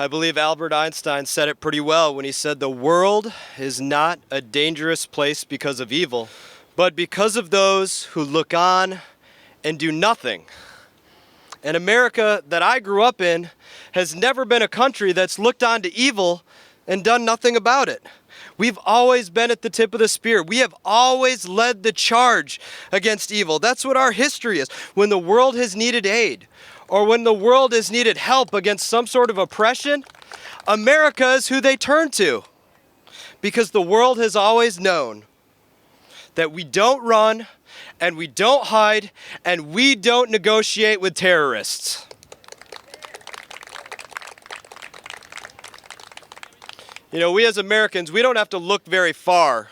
I believe Albert Einstein said it pretty well when he said the world is not a dangerous place because of evil, but because of those who look on and do nothing. And America that I grew up in has never been a country that's looked on to evil and done nothing about it. We've always been at the tip of the spear. We have always led the charge against evil. That's what our history is. When the world has needed aid, or when the world has needed help against some sort of oppression, America is who they turn to. Because the world has always known that we don't run, and we don't hide, and we don't negotiate with terrorists. You know, we as Americans, we don't have to look very far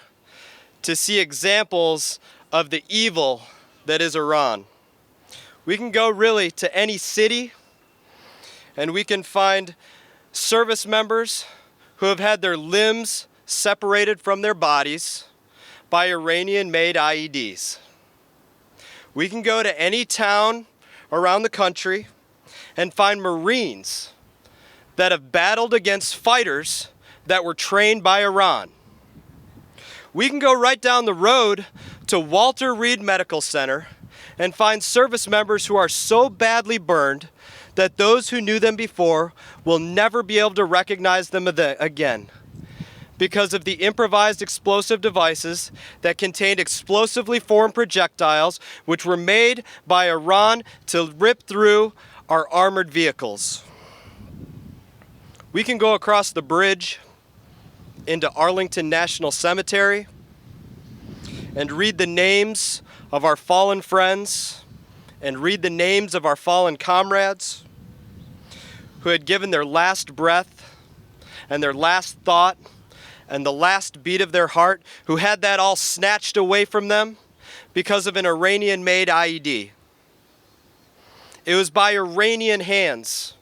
to see examples of the evil that is Iran. We can go really to any city and we can find service members who have had their limbs separated from their bodies by Iranian-made IEDs. We can go to any town around the country and find Marines that have battled against fighters that were trained by Iran. We can go right down the road to Walter Reed Medical Center and find service members who are so badly burned that those who knew them before will never be able to recognize them again because of the improvised explosive devices that contained explosively formed projectiles which were made by Iran to rip through our armored vehicles. We can go across the bridge into Arlington National Cemetery and read the names of our fallen friends and read the names of our fallen comrades who had given their last breath and their last thought and the last beat of their heart, who had that all snatched away from them because of an Iranian-made IED. It was by Iranian hands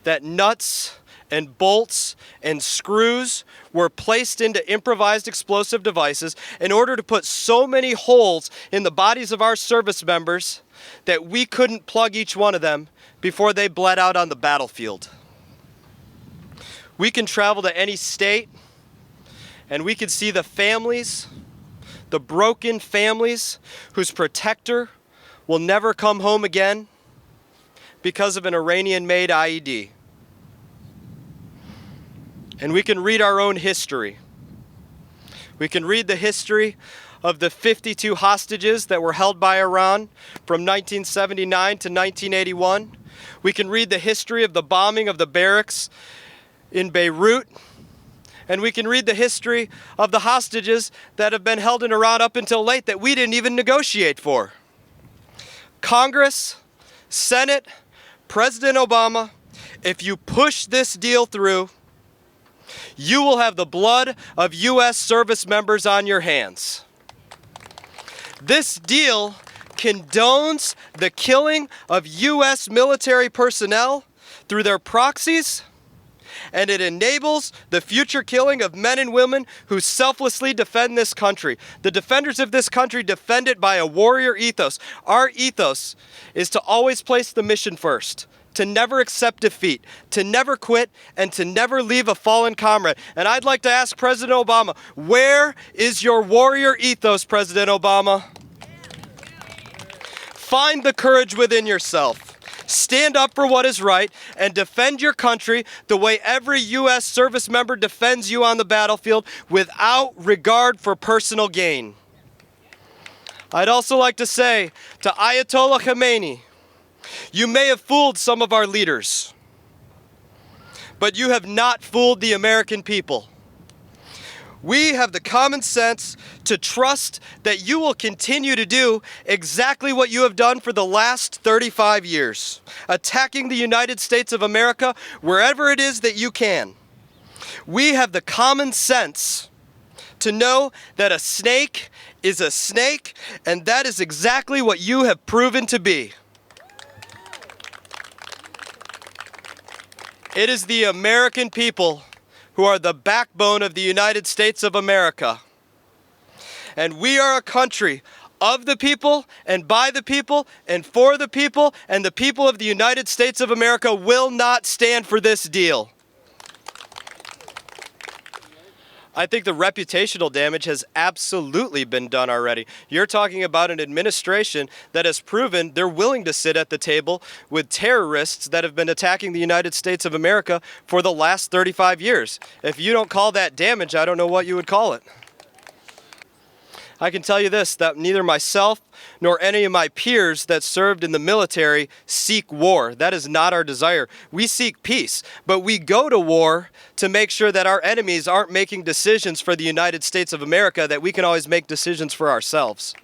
that nuts and bolts and screws were placed into improvised explosive devices in order to put so many holes in the bodies of our service members that we couldn't plug each one of them before they bled out on the battlefield. We can travel to any state and we can see the families, the broken families whose protector will never come home again because of an Iranian-made IED. And we can read our own history. We can read the history of the 52 hostages that were held by Iran from 1979 to 1981. We can read the history of the bombing of the barracks in Beirut. And we can read the history of the hostages that have been held in Iran up until late that we didn't even negotiate for. Congress, Senate, President Obama, if you push this deal through, you will have the blood of U.S. service members on your hands. This deal condones the killing of U.S. military personnel through their proxies, and it enables the future killing of men and women who selflessly defend this country. The defenders of this country defend it by a warrior ethos. Our ethos is to always place the mission first, to never accept defeat, to never quit, and to never leave a fallen comrade. And I'd like to ask President Obama, where is your warrior ethos, President Obama? Find the courage within yourself. Stand up for what is right and defend your country the way every U.S. service member defends you on the battlefield without regard for personal gain. I'd also like to say to Ayatollah Khamenei, you may have fooled some of our leaders, but you have not fooled the American people. We have the common sense to trust that you will continue to do exactly what you have done for the last 35 years, attacking the United States of America wherever it is that you can. We have the common sense to know that a snake is a snake, and that is exactly what you have proven to be. It is the American people who are the backbone of the United States of America. And we are a country of the people and by the people and for the people, and the people of the United States of America will not stand for this deal. I think the reputational damage has absolutely been done already. You're talking about an administration that has proven they're willing to sit at the table with terrorists that have been attacking the United States of America for the last 35 years. If you don't call that damage, I don't know what you would call it. I can tell you this, that neither myself nor any of my peers that served in the military seek war. That is not our desire. We seek peace, but we go to war to make sure that our enemies aren't making decisions for the United States of America, that we can always make decisions for ourselves.